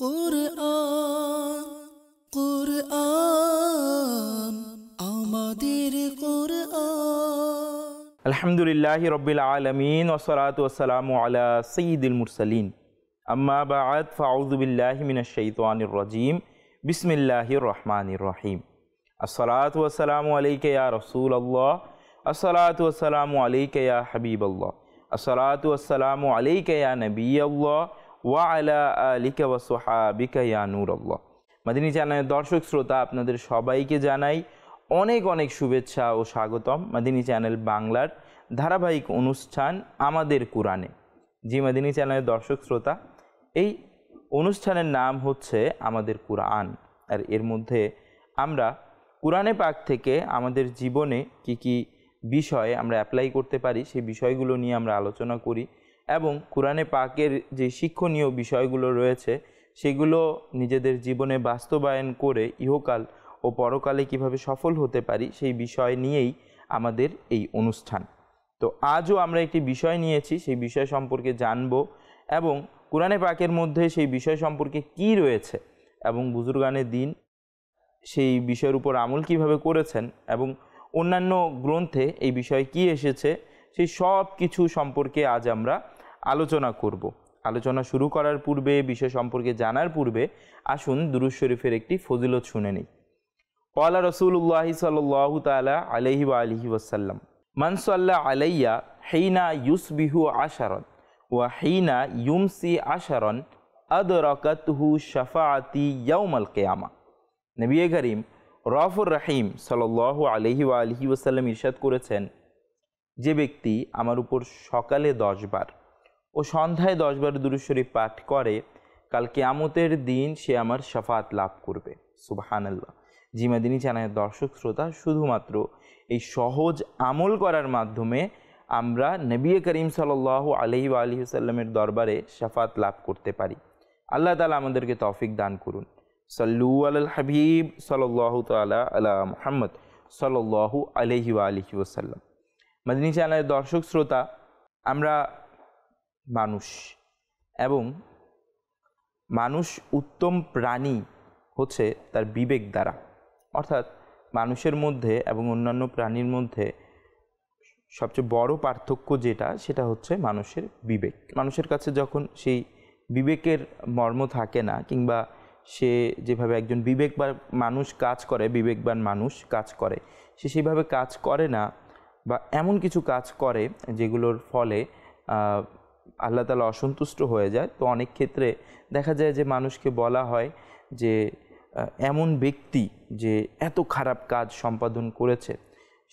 কুরআন কুরআন আমাদের কুরআন। আলহামদুলিল্লাহি রাব্বিল আলামিন ওয়াসসালাতু ওয়াসসালামু আলা সাইয়্যিদিল মুরসালিন। আম্মা বা'দ, ফাআউযু বিল্লাহি মিনাশ শাইতানির রাজীম। বিসমিল্লাহির রহমানির রহিম। আসসালাতু ওয়াসসালামু আলাইকা ইয়া রাসূলুল্লাহ, আসসালাতু ওয়াসসালামু আলাইকা ইয়া হাবিবাল্লাহ, আসসালাতু ওয়াসসালামু আলাইকা ইয়া নবিয়াল্লাহ ওয়া আলা আলিকা ওয়া সুহাবিকা ইয়া নূরাল্লাহ। মাদিনী চ্যানেলের দর্শক শ্রোতা, আপনাদের সবাইকে জানাই অনেক অনেক শুভেচ্ছা ও স্বাগতম মাদিনী চ্যানেল বাংলার ধারাবাহিক অনুষ্ঠান আমাদের কোরআনে। জি মাদিনী চ্যানেলের দর্শক শ্রোতা, এই অনুষ্ঠানের নাম হচ্ছে আমাদের কোরআন। আর এর মধ্যে আমরা কোরআনে পাক থেকে আমাদের জীবনে কি কি বিষয় আমরা অ্যাপ্লাই করতে পারি সেই বিষয়গুলো নিয়ে আমরা আলোচনা করি, এবং কোরআনে পাকের যে শিক্ষণীয় বিষয়গুলো রয়েছে সেগুলো নিজেদের জীবনে বাস্তবায়ন করে ইহকাল ও পরকালে কিভাবে সফল হতে পারি সেই বিষয় নিয়েই আমাদের এই অনুষ্ঠান। তো আজও আমরা একটি বিষয় নিয়েছি, সেই বিষয় সম্পর্কে জানব এবং কোরআনে পাকের মধ্যে সেই বিষয় সম্পর্কে কি রয়েছে এবং বুজুর্গানে দিন সেই বিষয়ের উপর আমল কিভাবে করেছেন এবং অন্যান্য গ্রন্থে এই বিষয় কি এসেছে সেই সব কিছু সম্পর্কে আজ আমরা আলোচনা করব। আলোচনা শুরু করার পূর্বে, বিষয় সম্পর্কে জানার পূর্বে আসুন দুরূদ শরীফের একটি ফজিলত শুনে নিই। ক্বালা রাসূলুল্লাহি সাল্লাল্লাহু তাআলা আলাইহি ওয়া আলিহি ওয়াসাল্লাম, মান সাল্লা আলাইয়া হিনা ইউসবিহু আশারান ওয়া হিনা ইউমসি আশারান আদরাকাতুহু শাফাআতি ইয়াউমাল কিয়ামা। নবী করিম রউফুর রহিম সাল্লাল্লাহু আলাইহি ওয়া আলিহি ওয়াসাল্লাম ইরশাদ করেছেন, যে ব্যক্তি আমার উপর সকালে 10 বার ও সন্ধ্যায় 10 বার দুরূদ শরীফ পাঠ করে, কাল কিয়ামতের দিন সে আমার শাফাআত লাভ করবে। সুবহানাল্লাহ। জি মাদিনী চ্যানেলের দর্শক শ্রোতা, শুধুমাত্র এই সহজ আমল করার মাধ্যমে আমরা নবী করিম সাল্লাল্লাহু আলাইহি ওয়া আলিহি ওয়াসাল্লামের দরবারে শাফাআত লাভ করতে পারি। আল্লাহ তাআলা আমাদেরকে তৌফিক দান করুন। সাল্লু আলাল হাবিব সাল্লাল্লাহু তাআলা আলা মুহাম্মদ সাল্লাল্লাহু আলাইহি ওয়া আলিহি ওয়াসাল্লাম। মাদিনী চ্যানেলের দর্শক শ্রোতা, আমরা মানুষ এবং মানুষ উত্তম প্রাণী হচ্ছে তার বিবেক দ্বারা। অর্থাৎ মানুষের মধ্যে এবং অন্যান্য প্রাণীর মধ্যে সবচেয়ে বড় পার্থক্য যেটা, সেটা হচ্ছে মানুষের বিবেক। মানুষের কাছে যখন সেই বিবেকের মর্ম থাকে না, কিংবা সে যেভাবে একজন বিবেকবান মানুষ কাজ করে, বিবেকবান মানুষ কাজ করে, সে সেইভাবে কাজ করে না, বা এমন কিছু কাজ করে যেগুলোর ফলে আল্লাহ তাআলা অসন্তুষ্ট হয়ে যায়। তো অনেক ক্ষেত্রে দেখা যায় যে মানুষকে বলা হয় যে এমন ব্যক্তি যে এত খারাপ কাজ সম্পাদন করেছে,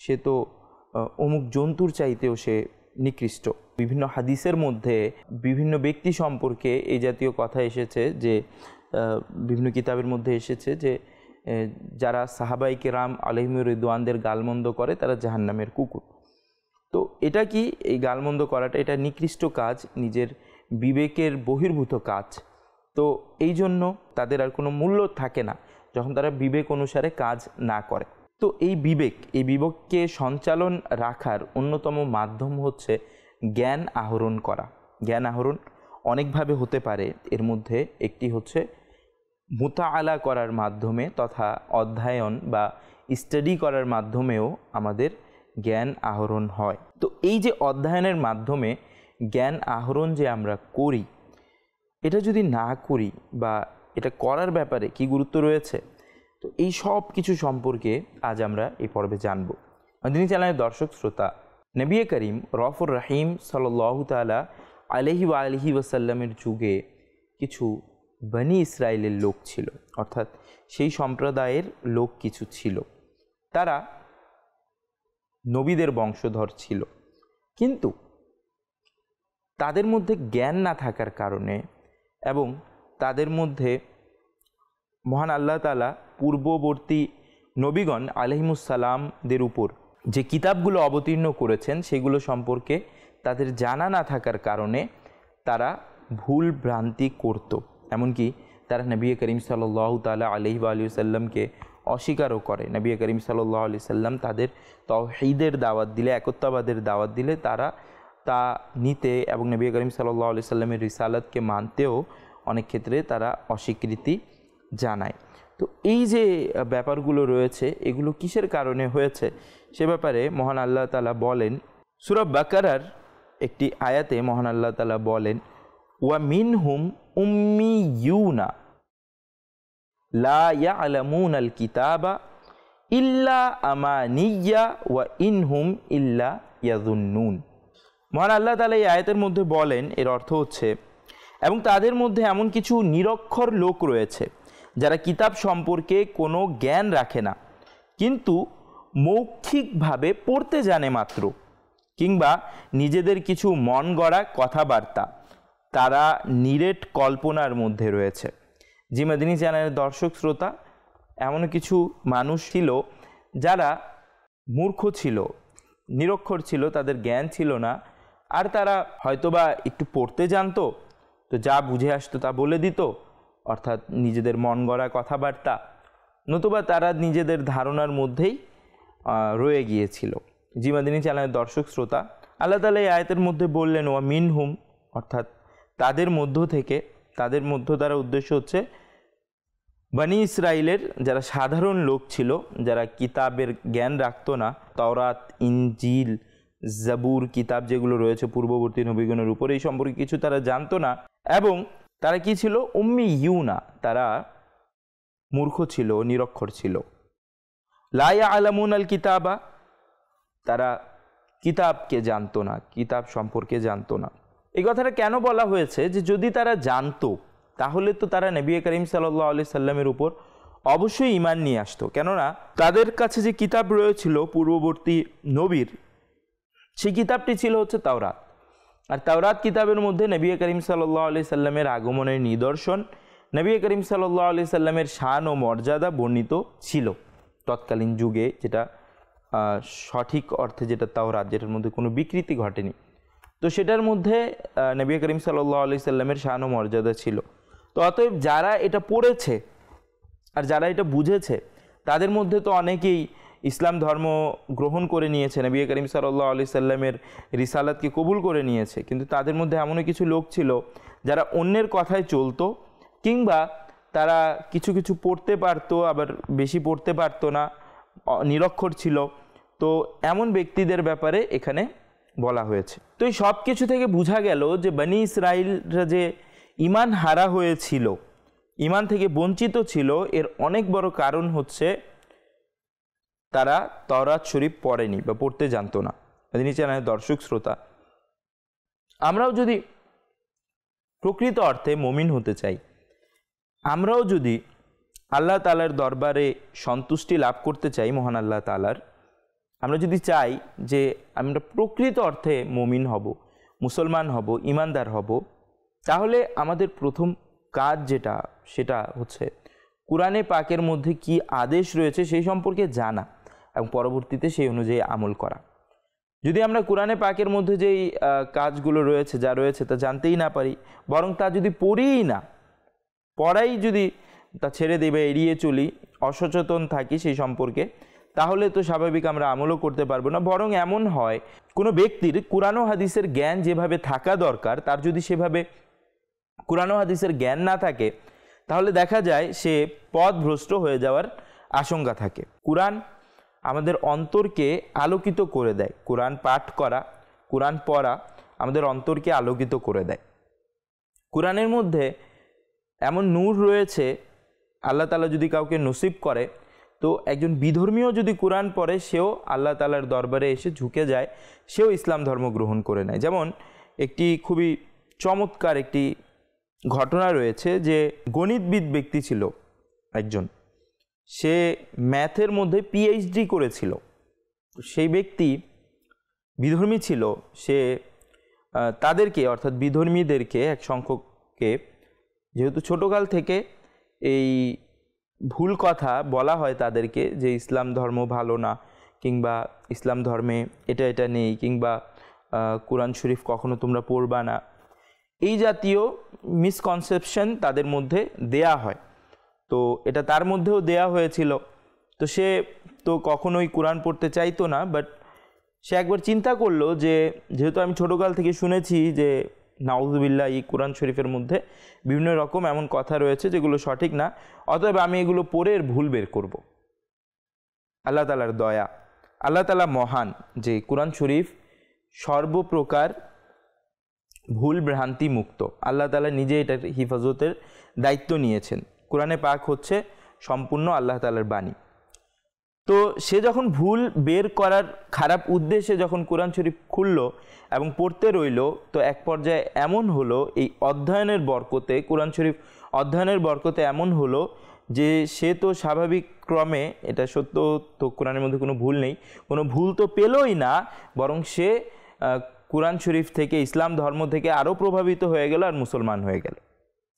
সে তো অমুক জন্তুর চাইতেও সে নিকৃষ্ট। বিভিন্ন হাদিসের মধ্যে বিভিন্ন ব্যক্তি সম্পর্কে এই জাতীয় কথা এসেছে, যে বিভিন্ন কিতাবের মধ্যে এসেছে যে যারা সাহাবায়ে কেরাম আলাইহিমুর রিদওয়ানদের গালমন্দ করে তারা জাহান্নামের কুকুর। তো এটা কি, এই গালমন্দ করাটা এটা নিকৃষ্ট কাজ, নিজের বিবেকের বহির্ভূত কাজ। তো এই জন্য তাদের আর কোনো মূল্য থাকে না যখন তারা বিবেক অনুসারে কাজ না করে। তো এই বিবেককে সঞ্চালন রাখার অন্যতম মাধ্যম হচ্ছে জ্ঞান আহরণ করা। জ্ঞান আহরণ অনেকভাবে হতে পারে, এর মধ্যে একটি হচ্ছে মুতাআলা করার মাধ্যমে তথা অধ্যয়ন বা স্টাডি করার মাধ্যমেও আমাদের জ্ঞান আহরণ হয়। তো এই যে অধ্যয়নের মাধ্যমে জ্ঞান আহরণ যে আমরা করি, এটা যদি না করি বা এটা করার ব্যাপারে কি গুরুত্ব রয়েছে, তো এই সব কিছু সম্পর্কে আজ আমরা এই পর্বে জানব। মাদিনী চ্যানেলের দর্শক শ্রোতা, নবী করিম রউফুর রহিম সাল্লাল্লাহু তাআলা আলাইহি ওয়া আলিহি ওয়াসাল্লামের যুগে কিছু বনি ইসরাইলের লোক ছিল, অর্থাৎ সেই সম্প্রদায়ের লোক কিছু ছিল। তারা নবীদের বংশধর ছিল, কিন্তু তাদের মধ্যে জ্ঞান না থাকার কারণে এবং তাদের মধ্যে মহান আল্লাহ তাআলা পূর্ববর্তী নবীগণ আলাইহিমুসসালামদের উপর যে কিতাবগুলো অবতীর্ণ করেছেন সেগুলো সম্পর্কে তাদের জানা না থাকার কারণে তারা ভুল ভ্রান্তি করত। এমনকি তারা নবী করিম সাল্লাল্লাহু তাআলা আলাইহি ওয়া আলিহি ওয়াসাল্লামকে অস্বীকারও করে। নবী করিম সাল্লাল্লাহু আলাইহি সাল্লাম তাদের তাওহীদের দাওয়াত দিলে, একত্ববাদের দাওয়াত দিলে তারা তা নিতে এবং নবী করিম সাল্লাল্লাহু আলাইহি সাল্লামের রিসালাতকে মানতেও অনেক ক্ষেত্রে তারা অস্বীকৃতি জানায়। তো এই যে ব্যাপারগুলো রয়েছে এগুলো কিসের কারণে হয়েছে সে ব্যাপারে মহান আল্লাহ তাআলা বলেন সূরা বাকারার একটি আয়াতে মহান আল্লাহ তাআলা বলেন ওয়া মিনহুম উম্মিয়ুনা লা ইয়ালামুনাল কিতাবা ইল্লা আমানিয়া ওয়া ইনহুম ইল্লা ইয়াযুন্নুন। মহান আল্লাহ তাআলা এই আয়াতের মধ্যে বলেন, এর অর্থ হচ্ছে, এবং তাদের মধ্যে এমন কিছু নিরক্ষর লোক রয়েছে যারা কিতাব সম্পর্কে কোনো জ্ঞান রাখে না, কিন্তু মৌখিকভাবে পড়তে জানে মাত্র, কিংবা নিজেদের কিছু মন গড়া কথাবার্তা তারা নিরেট কল্পনার মধ্যে রয়েছে। জি মাদিনী চ্যানেলের দর্শক শ্রোতা, এমন কিছু মানুষ ছিল যারা মূর্খ ছিল, নিরক্ষর ছিল, তাদের জ্ঞান ছিল না, আর তারা হয়তোবা একটু পড়তে জানতো, তো যা বুঝে আসতো তা বলে দিত, অর্থাৎ নিজেদের মন গড়া কথাবার্তা, নতুবা তারা নিজেদের ধারণার মধ্যেই রয়ে গিয়েছিল। জি মাদিনী চ্যানেলের দর্শক শ্রোতা, আল্লাহ তাআলা এই আয়াতের মধ্যে বললেন ওয়া মিনহুম, অর্থাৎ তাদের মধ্য থেকে, তাদের মধ্য দ্বারা উদ্দেশ্য হচ্ছে বনি ইসরাইলের যারা সাধারণ লোক ছিল, যারা কিতাবের জ্ঞান রাখতো না, তাওরাত, ইনজিল, জাবুর কিতাব যেগুলো রয়েছে পূর্ববর্তী নবীগণের উপর, এই সম্পর্কে কিছু তারা জানতো না, এবং তারা কি ছিল? উম্মিয়ুনা, তারা মূর্খ ছিল, নিরক্ষর ছিল। লা ইয়ালামুনাল কিতাবা, তারা কিতাবকে জানতো না, কিতাব সম্পর্কে জানতো না। এই কথাটা কেন বলা হয়েছে? যে যদি তারা জানতো তাহলে তো তারা নবী করিম সাল্লাল্লাহু আলাইহি সাল্লামের উপর অবশ্যই ঈমান নিয়ে আসতো, কেননা তাদের কাছে যে কিতাব রয়েছিল পূর্ববর্তী নবীর, সেই কিতাবটি ছিল হচ্ছে তাওরাত। আর তাওরাত কিতাবের মধ্যে নবী করিম সাল্লাল্লাহু আলাইহি সাল্লামের আগমনের নিদর্শন, নবী করিম সাল্লাল্লাহু আলাইহি সাল্লামের শান ও মর্যাদা বর্ণিত ছিল তৎকালীন যুগে, যেটা সঠিক অর্থে যেটা তাওরাত, যেটার মধ্যে কোনো বিকৃতি ঘটেনি, তো সেটার মধ্যে নবী করিম সাল্লাল্লাহু আলাইহি সাল্লামের শান ও মর্যাদা ছিল। তো অতএব যারা এটা পড়েছে আর যারা এটা বুঝেছে, তাদের মধ্যে তো অনেকেই ইসলাম ধর্ম গ্রহণ করে নিয়েছে, নবী করিম সাল্লাল্লাহু আলাইহি সাল্লামের রিসালাতকে কবুল করে নিয়েছে, কিন্তু তাদের মধ্যে এমনও কিছু লোক ছিল যারা অন্যের কথায় চলতো, কিংবা তারা কিছু কিছু পড়তে পারতো, আবার বেশি পড়তে পারতো না, নিরক্ষর ছিল। তো এমন ব্যক্তিদের ব্যাপারে এখানে বলা হয়েছে। তো এই সব কিছু থেকে বোঝা গেল যে বনি ইসরাইলরা যে ঈমান হারা হয়েছিল, ঈমান থেকে বঞ্চিত ছিল, এর অনেক বড় কারণ হচ্ছে তারা তাওরাত শরীফ পড়েনি বা পড়তে জানতো না। মাদিনী চ্যানেলের দর্শক শ্রোতা, আমরাও যদি প্রকৃত অর্থে মুমিন হতে চাই, আমরাও যদি আল্লাহ তাআলার দরবারে সন্তুষ্টি লাভ করতে চাই, মহান আল্লাহ তাআলার, আমরা যদি চাই যে আমরা প্রকৃত অর্থে মুমিন হব, মুসলমান হব, ঈমানদার হব, তাহলে আমাদের প্রথম কাজ যেটা, সেটা হচ্ছে কুরআনে পাকের মধ্যে কি আদেশ রয়েছে সেই সম্পর্কে জানা এবং পরবর্তীতে সেই অনুযায়ী আমল করা। যদি আমরা কুরআনে পাকের মধ্যে যেই কাজগুলো রয়েছে, যা রয়েছে তা জানতেই না পারি, বরং তা যদি পড়িই না, পড়াই যদি তা ছেড়ে দেবে, এড়িয়ে চলি, অসচেতন থাকি সেই সম্পর্কে, তাহলে তো স্বাভাবিক আমরা আমলও করতে পারবো না। বরং এমন হয়, কোনো ব্যক্তির কুরআন ও হাদিসের জ্ঞান যেভাবে থাকা দরকার, তার যদি সেভাবে কুরআন ও হাদিসের জ্ঞান না থাকে, তাহলে দেখা যায় সে পথভ্রষ্ট হয়ে যাওয়ার আশঙ্কা থাকে। কুরআন আমাদের অন্তরকে আলোকিত করে দেয়। কুরআন পাঠ করা, কুরআন পড়া আমাদের অন্তরকে আলোকিত করে দেয়। কুরআনের মধ্যে এমন নূর রয়েছে, আল্লাহ তাআলা যদি কাউকে নসিব করে, তো একজন বিধর্মীও যদি কুরআন পড়ে, সেও আল্লাহ তাআলার দরবারে এসে ঝুঁকে যায়, সেও ইসলাম ধর্ম গ্রহণ করে নেয়। যেমন একটি খুবই চমৎকার একটি ঘটনা রয়েছে, যে গণিতবিদ ব্যক্তি ছিল একজন, সে ম্যাথের মধ্যে পিএইচডি করেছিল। সেই ব্যক্তি বিধর্মী ছিল, সে তাদেরকে, অর্থাৎ বিধর্মীদেরকে, এক সংখ্যককে, যেহেতু ছোটকাল থেকে এই ভুল কথা বলা হয় তাদেরকে, যে ইসলাম ধর্ম ভালো না, কিংবা ইসলাম ধর্মে এটা এটা নেই, কিংবা কুরআন শরীফ কখনো তোমরা পড়বা না, এই জাতীয় মিসকনসেপশন তাদের মধ্যে দেয়া হয়। তো এটা তার মধ্যেও দেয়া হয়েছিল। তো সে তো কখনোই কুরআন পড়তে চাইতো না, বাট সে একবার চিন্তা করলো যে যেহেতু আমি ছোটোকাল থেকে শুনেছি যে নাউজুবিল্লাহ এই কোরআন শরীফের মধ্যে বিভিন্ন রকম এমন কথা রয়েছে যেগুলো সঠিক না, অতএব আমি এগুলো পড়ে এর ভুল বের করব। আল্লাহ তাআলার দয়া, আল্লাহ তাআলা মহান যে কোরআন শরীফ সর্বপ্রকার ভুল ভ্রান্তি মুক্ত। আল্লাহ তাআলা নিজে এটার হিফাজতের দায়িত্ব নিয়েছেন। কোরআনে পাক হচ্ছে সম্পূর্ণ আল্লাহ তাআলার বাণী। তো সে যখন ভুল বের করার খারাপ উদ্দেশ্যে যখন কোরআন শরীফ খুলল এবং পড়তে রইল, তো এক পর্যায়ে এমন হলো এই অধ্যয়নের বরকতে, কোরআন শরীফ অধ্যয়নের বরকতে এমন হলো যে সে তো স্বাভাবিক ক্রমে, এটা সত্য তো কোরআনের মধ্যে কোনো ভুল নেই, কোনো ভুল তো পেলই না, বরং সে কোরআন শরীফ থেকে, ইসলাম ধর্ম থেকে আরও প্রভাবিত হয়ে গেল আর মুসলমান হয়ে গেল।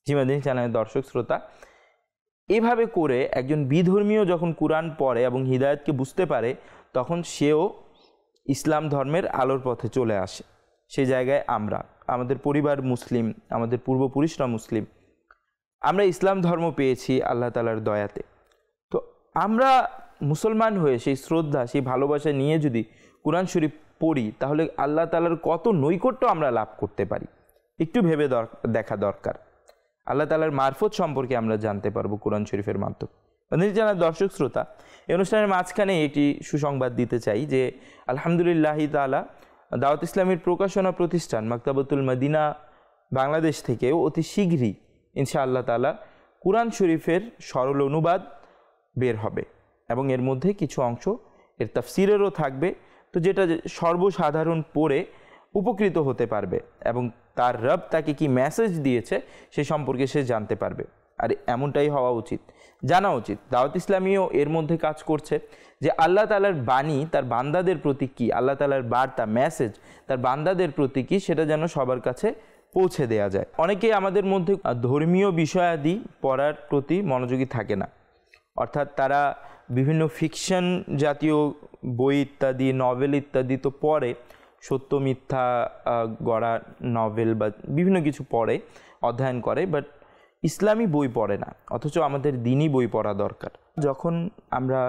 জি মাদিনী চ্যানেলের দর্শক শ্রোতা, এভাবে করে একজন বিধর্মীয় যখন কোরআন পড়ে এবং হিদায়াতকে বুঝতে পারে, তখন সেও ইসলাম ধর্মের আলোর পথে চলে আসে। সেই জায়গায় আমাদের পরিবার মুসলিম, আমাদের পূর্বপুরুষরা মুসলিম, আমরা ইসলাম ধর্ম পেয়েছি আল্লাহ তাআলার দয়াতে। তো আমরা মুসলমান হয়ে সেই শ্রদ্ধা, সেই ভালোবাসা নিয়ে যদি কোরআন শরীফ পড়ি, তাহলে আল্লাহ তাআলার কত নৈকট্য আমরা লাভ করতে পারি, একটু ভেবে দেখা দরকার। আল্লাহ তাআলার মারফত সম্পর্কে আমরা জানতে পারবো কোরআন শরীফের মাধ্যমে। যারা দর্শক শ্রোতা, এই অনুষ্ঠানের মাঝখানে একটি সুসংবাদ দিতে চাই যে আলহামদুলিল্লাহ তাআলা দাওয়াত ইসলামীর প্রকাশনা প্রতিষ্ঠান মাকতাবাতুল মদিনা বাংলাদেশ থেকেও অতি শীঘ্রই ইনশাআল্লাহ তাআলা কোরআন শরীফের সরল অনুবাদ বের হবে এবং এর মধ্যে কিছু অংশ এর তাফসিরেরও থাকবে, তো যেটা সর্বসাধারণ পড়ে উপকৃত হতে পারবে এবং তার রব তাকে কি মেসেজ দিয়েছে সে সম্পর্কে সে জানতে পারবে। আর এমনটাই হওয়া উচিত, জানা উচিত। দাওয়াত ইসলামীও এর মধ্যে কাজ করছে যে আল্লাহ তাআলার বাণী তার বান্দাদের প্রতি কী, আল্লাহ তাআলার বার্তা, মেসেজ তার বান্দাদের প্রতি কী, সেটা যেন সবার কাছে পৌঁছে দেয়া যায়। অনেকেই আমাদের মধ্যে ধর্মীয় বিষয়াদি পড়ার প্রতি মনোযোগী থাকে না, অর্থাৎ তারা বিভিন্ন ফিকশন জাতীয় বই ইত্যাদি, নভেল ইত্যাদি তো পড়ে, সত্য মিথ্যা গড়া নভেল বা বিভিন্ন কিছু পড়ে, অধ্যয়ন করে, বাট ইসলামী বই পড়ে না। অথচ আমাদের দ্বীনি বই পড়া দরকার। যখন আমরা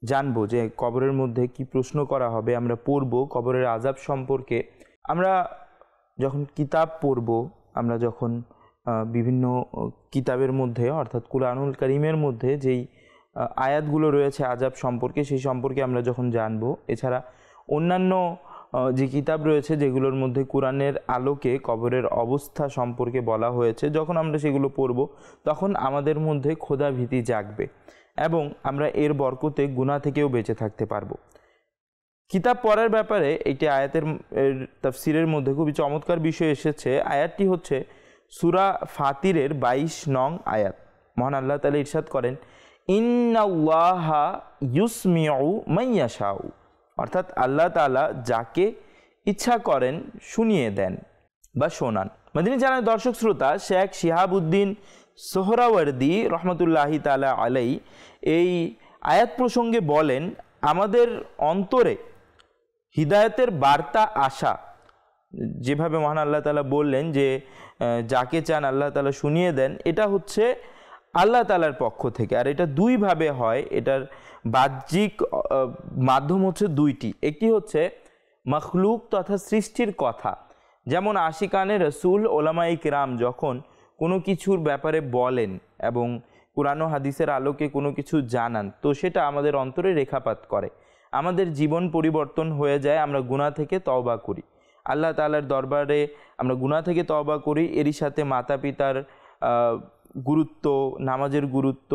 জানবো যে কবরের মধ্যে কি প্রশ্ন করা হবে, আমরা পড়ব কবরের আযাব সম্পর্কে, আমরা যখন কিতাব পড়ব, আমরা যখন বিভিন্ন কিতাবের মধ্যে অর্থাৎ কুরআনুল কারীমের মধ্যে যেই আয়াতগুলো রয়েছে আযাব সম্পর্কে, সেই সম্পর্কে আমরা যখন জানবো, এছাড়া অন্যান্য যে কিতাব রয়েছে যেগুলোর মধ্যে কোরআনের আলোকে কবরের অবস্থা সম্পর্কে বলা হয়েছে, যখন আমরা সেগুলো পড়ব তখন আমাদের মধ্যে খোদা ভীতি জাগবে এবং আমরা এর বরকতে গুনাহ থেকেও বেঁচে থাকতে পারবো। কিতাব পড়ার ব্যাপারে একটি আয়াতের তাফসিরের মধ্যে খুবই চমৎকার বিষয় এসেছে। আয়াতটি হচ্ছে সূরা ফাতিরের 22 নং আয়াত। মহান আল্লাহ তাআলা ইরশাদ করেন, ইন্নাল্লাহা ইউসমিউ মান ইয়াশাউ, অর্থাৎ আল্লাহ তাআলা যাকে ইচ্ছা করেন শুনিয়ে দেন বা শোনান। মাদিনী চ্যানেলের দর্শক শ্রোতা, শেখ শিহাবুদ্দিন সোহরাওয়ার্দী রহমতুল্লাহি তাআলা আলাই এই আয়াত প্রসঙ্গে বলেন, আমাদের অন্তরে হিদায়াতের বার্তা আসা, যেভাবে মহান আল্লাহ তাআলা বললেন যে যাকে চান আল্লাহ তাআলা শুনিয়ে দেন, এটা হচ্ছে আল্লাহ তাআলার পক্ষ থেকে। আর এটা দুইভাবে হয়, এটার বাহ্যিক মাধ্যম হচ্ছে দুইটি। একটি হচ্ছে মখলুক তথা সৃষ্টির কথা, যেমন আশিকানে রসুল ওলামায়ে কিরাম যখন কোনো কিছুর ব্যাপারে বলেন এবং কুরআন ও হাদিসের আলোকে কোনো কিছু জানান, তো সেটা আমাদের অন্তরে রেখাপাত করে, আমাদের জীবন পরিবর্তন হয়ে যায়, আমরা গুনাহ থেকে তওবা করি, আল্লাহ তাআলার দরবারে আমরা গুনাহ থেকে তওবা করি। এরই সাথে মাতা পিতার গুরুত্ব, নামাজের গুরুত্ব,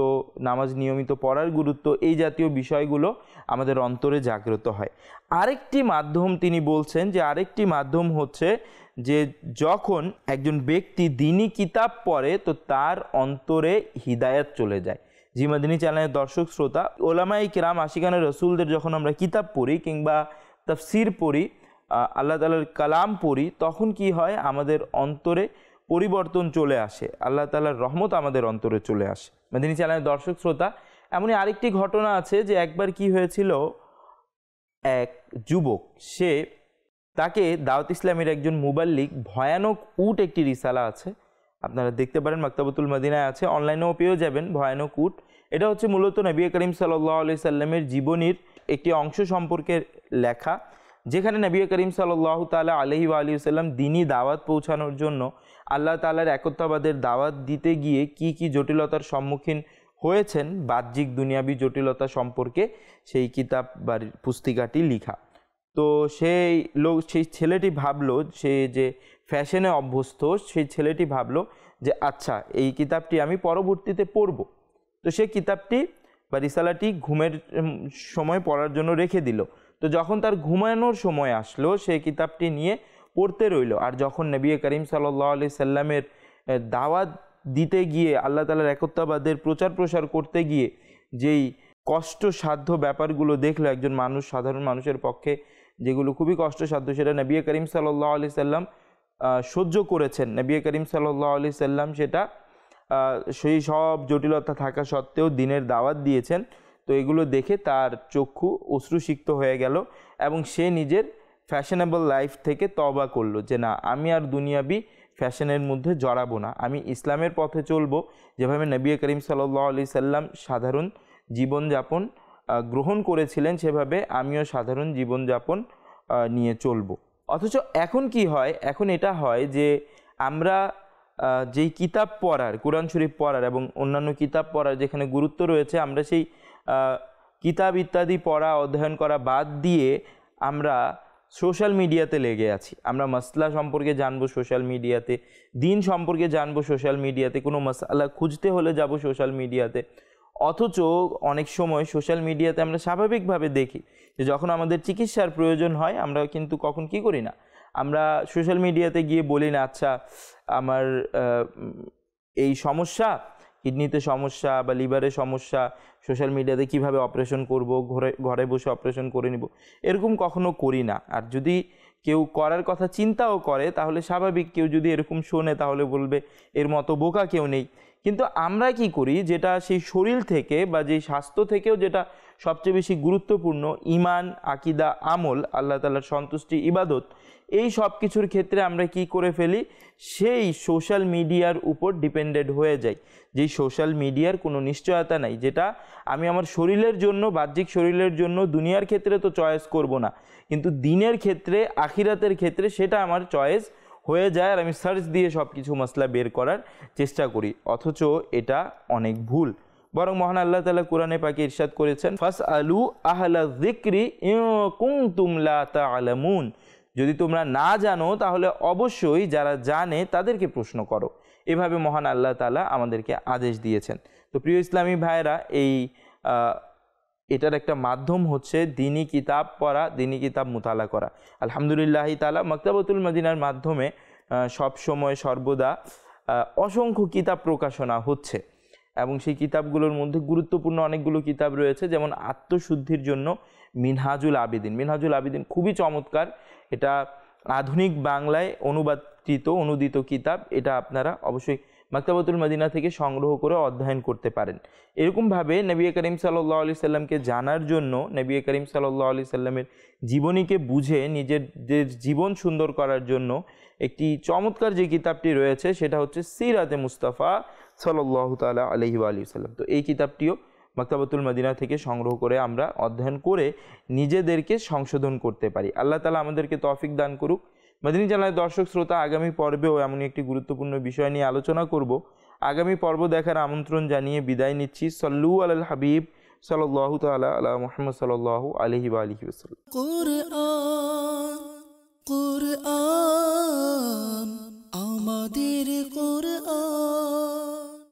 নামাজ নিয়মিত পড়ার গুরুত্ব, এই জাতীয় বিষয়গুলো আমাদের অন্তরে জাগ্রত হয়। আরেকটি মাধ্যম তিনি বলছেন যে আরেকটি মাধ্যম হচ্ছে যে যখন একজন ব্যক্তি দ্বীনি কিতাব পড়ে, তো তার অন্তরে হিদায়াত চলে যায়। জি মাদিনী চ্যানেলের দর্শক শ্রোতা, ওলামায়ে কিরাম আশিকানে রসুলদের যখন আমরা কিতাব পড়ি কিংবা তাফসির পড়ি, আল্লাহ তাআলার কালাম পড়ি, তখন কি হয়, আমাদের অন্তরে পরিবর্তন চলে আসে, আল্লাহ তাআলার রহমত আমাদের অন্তরে চলে আসে। মাদিনী চ্যানেলের দর্শক শ্রোতা, এমনই আরেকটি ঘটনা আছে যে একবার কি হয়েছিল, এক যুবক তাকে দাওয়াত ইসলামের একজন মুবাল্লিগ ভয়ানক উট, একটি রিসালা আছে, আপনারা দেখতে পারেন মাকতাবাতুল মদিনায় আছে, অনলাইনেও পেয়েও যাবেন। ভয়ানক উট, এটা হচ্ছে মূলত নবী করিম সাল্লাল্লাহু আলাইহি সাল্লামের জীবনীর একটি অংশ সম্পর্কে লেখা, যেখানে নবী করিম সাল্লাল্লাহু তাআলা আলাইহি ওয়া আলিহি ওয়াসাল্লাম দ্বীনি দাওয়াত পৌঁছানোর জন্য আল্লাহ তাআলার একত্ববাদের দাওয়াত দিতে গিয়ে কি জটিলতার সম্মুখীন হয়েছেন, বাহ্যিক দুনিয়াবি জটিলতা সম্পর্কে সেই কিতাব বা পুস্তিকাটি লিখা। তো সেই ছেলেটি ভাবলো, সে যে ফ্যাশনে অভ্যস্ত, সেই ছেলেটি ভাবলো যে আচ্ছা এই কিতাবটি আমি পরবর্তীতে পড়ব। তো সে কিতাবটি বা রিসালাটি ঘুমের সময় পড়ার জন্য রেখে দিল। তো যখন তার ঘুমানোর সময় আসলো, সেই কিতাবটি নিয়ে পড়তে রইল। আর যখন নবী করিম সাল্লাল্লাহু আলাইহি সাল্লামের দাওয়াত দিতে গিয়ে, আল্লাহ তাআলার একত্ববাদের প্রচার প্রসার করতে গিয়ে যেই কষ্টসাধ্য ব্যাপারগুলো দেখলো একজন মানুষ, সাধারণ মানুষের পক্ষে যেগুলো খুবই কষ্টসাধ্য, সেটা নবী করিম সাল্লাল্লাহু আলাইহি সাল্লাম সহ্য করেছেন। নবী করিম সাল্লাল্লাহু আলাইহি সাল্লাম সেটা সেই সব জটিলতা থাকা সত্ত্বেও দিনের দাওয়াত দিয়েছেন। তো এগুলো দেখে তার চক্ষু অশ্রুসিক্ত হয়ে গেল এবং সে নিজের ফ্যাশনেবল লাইফ থেকে তওবা করলো যে না, আমি আর দুনিয়াবি ফ্যাশনের মধ্যে জড়াবো না, আমি ইসলামের পথে চলবো। যেভাবে নবী করিম সাল্লাল্লাহু আলাইহি সাল্লাম সাধারণ জীবনযাপন গ্রহণ করেছিলেন, সেভাবে আমিও সাধারণ জীবনযাপন নিয়ে চলবো। অথচ এখন কি হয়, এখন এটা হয় যে আমরা যেই কিতাব পড়ার, কোরআন শরীফ পড়ার এবং অন্যান্য কিতাব পড়ার যেখানে গুরুত্ব রয়েছে, আমরা সেই কিতাব ইত্যাদি পড়া অধ্যয়ন করা বাদ দিয়ে আমরা সোশ্যাল মিডিয়াতে লেগে আছি। আমরা মাসলা সম্পর্কে জানবো সোশ্যাল মিডিয়াতে, দিন সম্পর্কে জানবো সোশ্যাল মিডিয়াতে, কোনো মাসলা খুঁজতে হলে যাব সোশ্যাল মিডিয়াতে। অথচ অনেক সময় সোশ্যাল মিডিয়াতে আমরা স্বাভাবিকভাবে দেখি যে যখন আমাদের চিকিৎসার প্রয়োজন হয়, আমরা কিন্তু কখন কি করি না, আমরা সোশ্যাল মিডিয়াতে গিয়ে বলি না আচ্ছা আমার এই সমস্যা, কিডনিতে সমস্যা বা লিভারে সমস্যা, সোশ্যাল মিডিয়াতে কিভাবে অপারেশন করব, ঘরে বসে অপারেশন করে নিব, এরকম কখনো করি না। আর যদি কেউ করার কথা চিন্তাও করে তাহলে স্বাভাবিক, কেউ যদি এরকম শোনে তাহলে বলবে এর মতো বোকা কেউ নেই। কিন্তু আমরা কি করি, যেটা সেই শরীর থেকে বা যেই স্বাস্থ্য থেকেও যেটা সবচেয়ে বেশি গুরুত্বপূর্ণ, ঈমান, আকীদা, আমল, আল্লাহ তাআলার সন্তুষ্টি, ইবাদত, এই সব কিছুর ক্ষেত্রে আমরা কি করে ফেলি, সেই সোশ্যাল মিডিয়ার উপর ডিপেন্ডেড হয়ে যাই। যেই সোশ্যাল মিডিয়ার কোনো নিশ্চয়তা নাই, যেটা আমি আমার শরীরের জন্য, বাহ্যিক শরীরের জন্য দুনিয়ার ক্ষেত্রে তো চয়েস করব না, কিন্তু দিনের ক্ষেত্রে, আখিরাতের ক্ষেত্রে সেটা আমার চয়েস হয়ে যায়। আর আমি সার্চ দিয়ে সব কিছু মাসলা বের করার চেষ্টা করি, অথচ এটা অনেক ভুল। বরং মহান আল্লাহ তাআলা কোরআনে পাকে ইরশাদ করেছেন, ফাসআলু আহলা যিকরি ইন কুনতুম লা তা'লামুন, যদি তোমরা না জানো তাহলে অবশ্যই যারা জানে তাদেরকে প্রশ্ন করো। এভাবে মহান আল্লাহ তাআলা আমাদেরকে আদেশ দিয়েছেন। তো প্রিয় ইসলামী ভাইয়েরা, এটার একটা মাধ্যম হচ্ছে দ্বীনি কিতাব পড়া, দ্বীনি কিতাব মুতালা করা। আলহামদুলিল্লাহ তাআলা মাকতাবাতুল মদিনার মাধ্যমে সব সময় সর্বদা অসংখ্য কিতাব প্রকাশনা হচ্ছে এবং সেই কিতাবগুলোর মধ্যে গুরুত্বপূর্ণ অনেকগুলো কিতাব রয়েছে, যেমন আত্মশুদ্ধির জন্য মিনহাজুল আবিদিন। মিনহাজুল আবিদিন খুবই চমৎকার, এটা আধুনিক বাংলায় অনুদিত কিতাব। এটা আপনারা অবশ্যই মাকতাবাতুল মদিনা থেকে সংগ্রহ করে অধ্যয়ন করতে পারেন। এরকমভাবে নবী করিম সাল্লাল্লাহু আলাইহি সাল্লামকে জানার জন্য, নবী করিম সাল্লাল্লাহু আলাইহি সাল্লামের জীবনীকে বুঝে নিজেদের জীবন সুন্দর করার জন্য একটি চমৎকার যে কিতাবটি রয়েছে সেটা হচ্ছে সিরাতে মুস্তাফা সাল্লাল্লাহু তাআলা আলাইহি ওয়া আলিহি ওয়াসাল্লাম। তো এই কিতাবটিও মাকতাবাতুল মদিনা থেকে সংগ্রহ করে আমরা অধ্যয়ন করে নিজেদেরকে সংশোধন করতে পারি। আল্লাহ তাআলা আমাদেরকে তৌফিক দান করুক। মদিনী চ্যানেলের দর্শক শ্রোতা, আগামী পর্বেও এমনই একটি গুরুত্বপূর্ণ বিষয় নিয়ে আলোচনা করব। আগামী পর্ব দেখার আমন্ত্রণ জানিয়ে বিদায় নিচ্ছি। সল্লু আলাল হাবিব সাল্লাল্লাহু তাআলা আলা মুহাম্মদ সাল্লাল্লাহু আলাইহি ওয়া আলিহি ওয়াসাল্লাম।